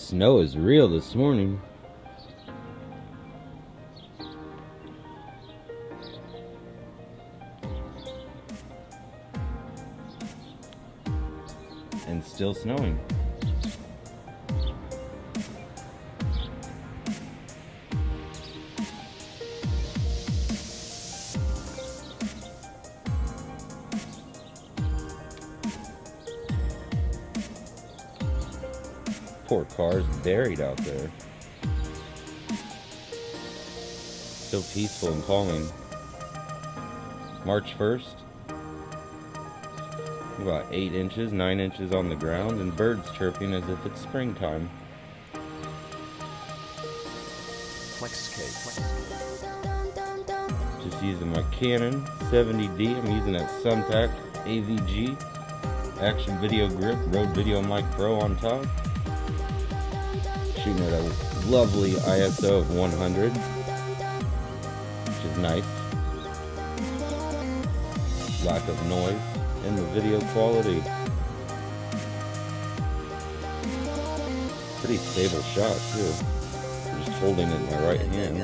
Snow is real this morning. And still snowing. Poor car's buried out there. So peaceful and calming. March 1st. About 8 inches, 9 inches on the ground, and birds chirping as if it's springtime. Just using my Canon 70D. I'm using that Sunpack AVG Action Video Grip Rode Video Mic Pro on top. Shooting at a lovely ISO of 100, which is nice. Lack of noise in the video quality. Pretty stable shot too. I'm just holding it in my right hand.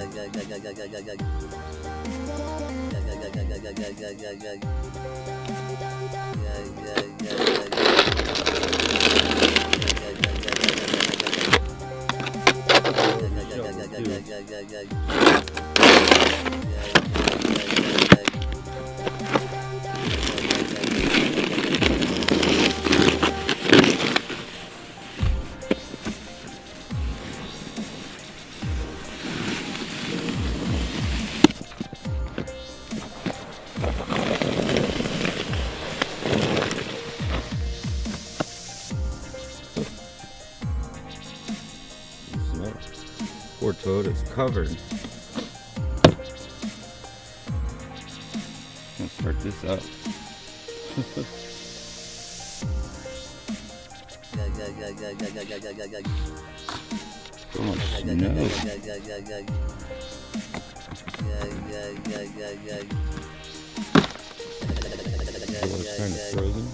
Poor Toyota's covered. Let's start this up. So much snow. It's kind of frozen.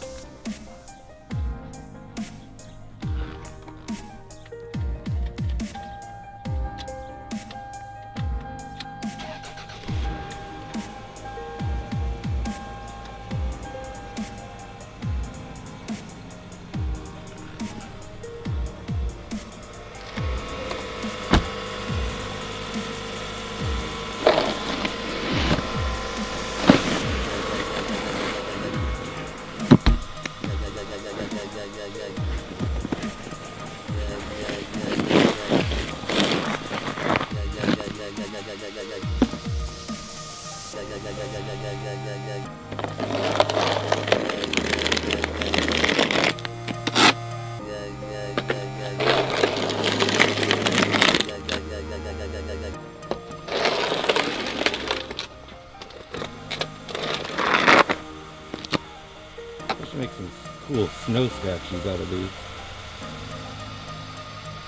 Make some cool snow statues out of these.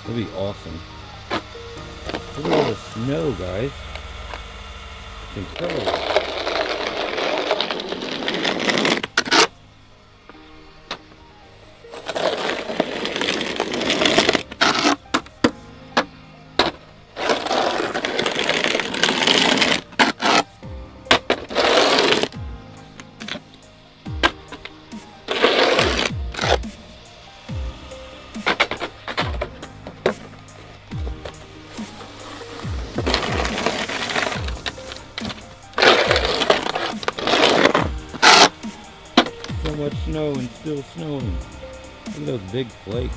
That'd be awesome. Look at all the snow, guys. It's incredible. So much snow and still snowing. Look at those big flakes.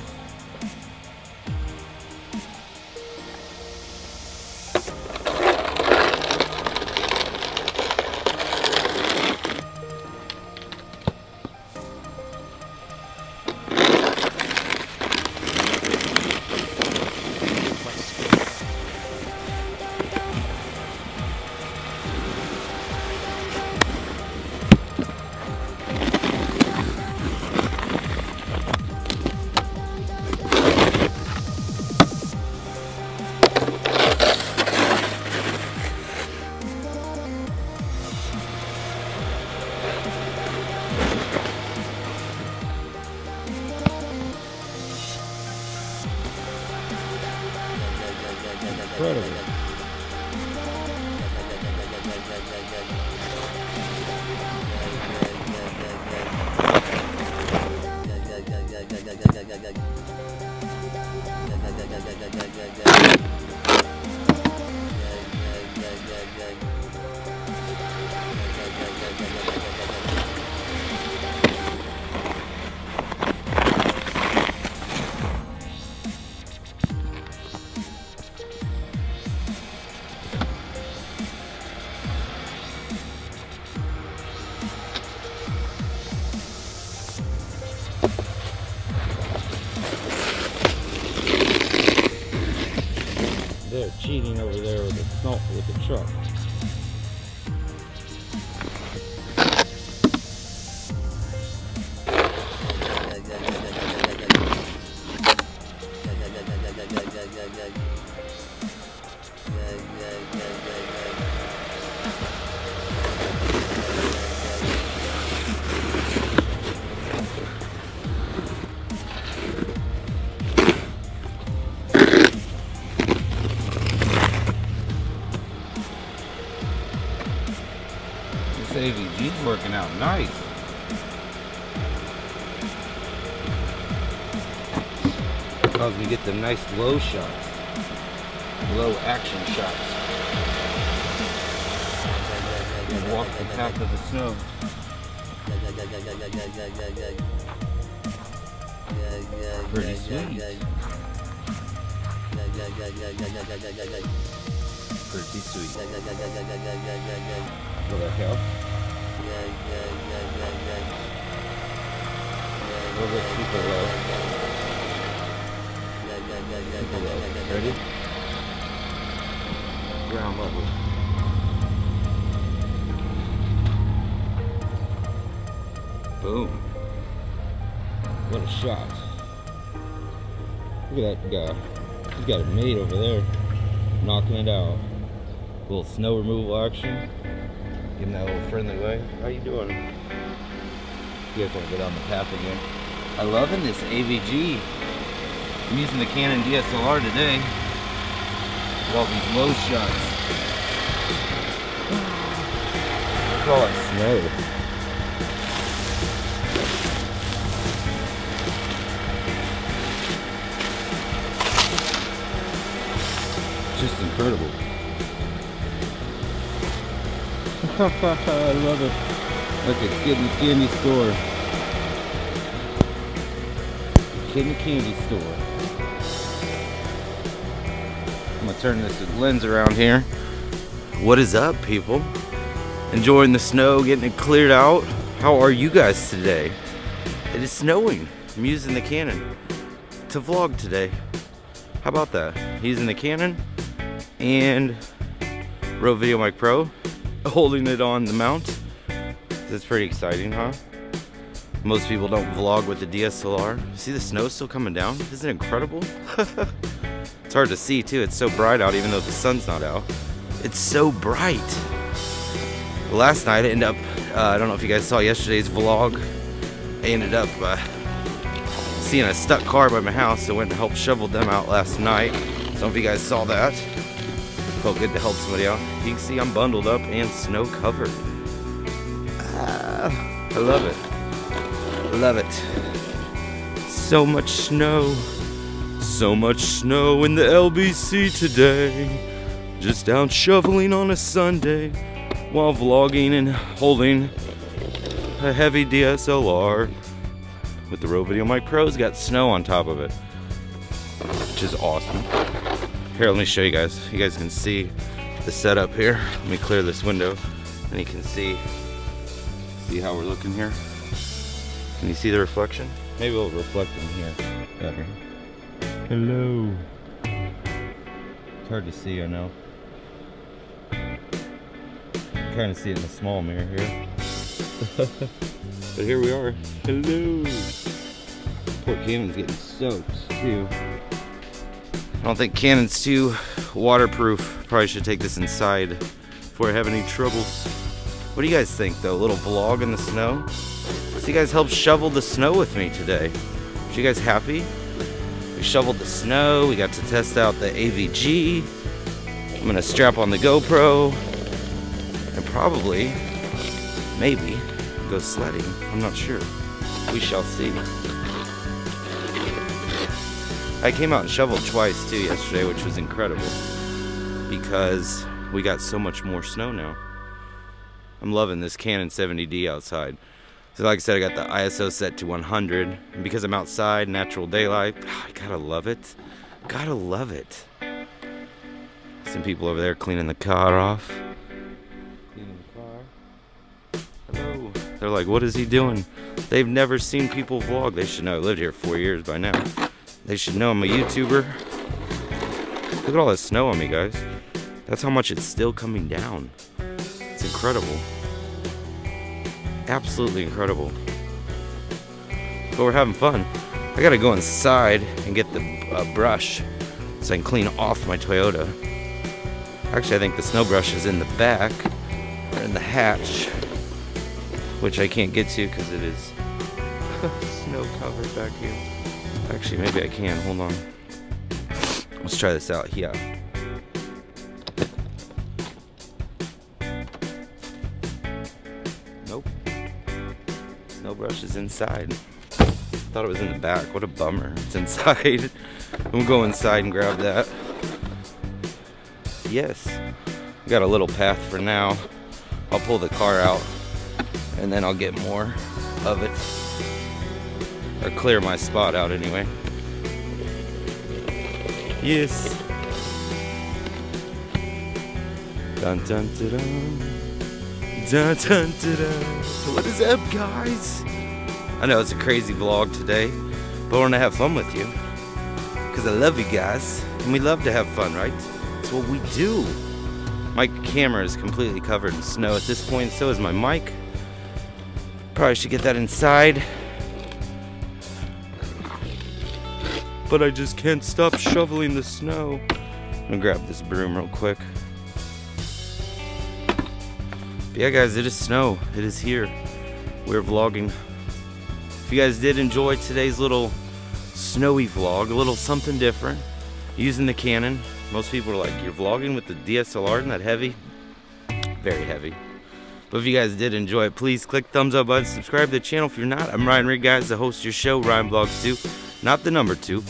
incredible. They're cheating over there with the truck. This AVG's working out nice. Allows me to get them nice low shots. Low action shots. And walk the path of the snow. Pretty sweet. Pretty sweet. Will that help? A little bit super low. Super low. Ready? Ground level. Boom. What a shot. Look at that guy. He's got it made over there. Knocking it out. A little snow removal action. Give him that little friendly way. How you doing? You guys want to go down the path again? I'm loving this AVG. I'm using the Canon DSLR today. With all these low shots. Look at all that snow. Just incredible. I love it. Like a kid in the candy store. Kid in the candy store. I'm gonna turn this lens around here. What is up, people? Enjoying the snow, getting it cleared out. How are you guys today? It is snowing. I'm using the Canon to vlog today. How about that? Using the Canon and Rode Video Mic Pro, holding it on the mount. That's pretty exciting, huh? Most people don't vlog with the DSLR. See the snow still coming down? Isn't it incredible? It's hard to see too. It's so bright out even though the sun's not out. It's so bright. Last night I ended up, I don't know if you guys saw yesterday's vlog. I ended up seeing a stuck car by my house. So I went and helped shovel them out last night. Some of you guys saw that. Felt good to help somebody out. You can see I'm bundled up and snow covered. I love it. Love it. So much snow. So much snow in the LBC today. Just out shoveling on a Sunday while vlogging and holding a heavy DSLR with the Rode Video Mic Pro's got snow on top of it, which is awesome. Here, let me show you guys. You guys can see the setup here. Let me clear this window and you can see how we're looking here. Can you see the reflection? Maybe we'll reflect in here better. Hello. It's hard to see, I know. Kind of see it in the small mirror here. But here we are. Hello. Poor Canon's getting soaked too. I don't think Canon's too waterproof. Probably should take this inside before I have any troubles. What do you guys think though? A little vlog in the snow? So you guys helped shovel the snow with me today. Are you guys happy? We shoveled the snow. We got to test out the AVG. I'm gonna strap on the GoPro and probably, maybe, go sledding. I'm not sure. We shall see. I came out and shoveled twice too yesterday, which was incredible because we got so much more snow now. I'm loving this Canon 70D outside. So like I said, I got the ISO set to 100, and because I'm outside, natural daylight, I gotta love it. Gotta love it. Some people over there cleaning the car off. Cleaning the car. Hello. They're like, what is he doing? They've never seen people vlog. They should know. I lived here 4 years by now. They should know I'm a YouTuber. Look at all that snow on me, guys. That's how much it's still coming down. It's incredible. Absolutely incredible. But we're having fun. I gotta go inside and get the brush so I can clean off my Toyota. Actually, I think the snow brush is in the back, or in the hatch, which I can't get to because it is snow covered back here. Actually, maybe I can. Hold on. Let's try this out here. Nope. Snow brush is inside. Thought it was in the back. What a bummer. It's inside. We'll go inside and grab that. Yes. We got a little path for now. I'll pull the car out and then I'll get more of it. Or clear my spot out anyway. Yes. Dun dun dun dun. Dun dun dun dun. What is up, guys? I know it's a crazy vlog today, but I want to have fun with you. Because I love you guys. And we love to have fun, right? That's what we do. My camera is completely covered in snow at this point, so is my mic. Probably should get that inside. But I just can't stop shoveling the snow. I'm gonna grab this broom real quick. But yeah, guys, it is snow. It is here. We're vlogging. If you guys did enjoy today's little snowy vlog, a little something different, using the Canon. Most people are like, you're vlogging with the DSLR, isn't that heavy? Very heavy. But if you guys did enjoy it, please click thumbs up button, subscribe to the channel if you're not. I'm Ryan Rigg, guys, the host of your show, Ryan Vlogs 2. Not the number 2.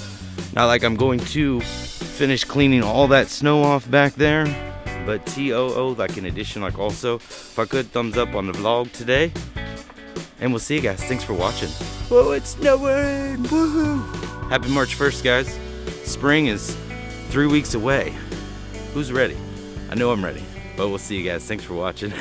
Not like I'm going to finish cleaning all that snow off back there, but TOO, like in addition, like also. If I could, thumbs up on the vlog today. And we'll see you guys. Thanks for watching. Whoa, it's snowing! Woohoo! Happy March 1st, guys. Spring is 3 weeks away. Who's ready? I know I'm ready. But we'll see you guys. Thanks for watching.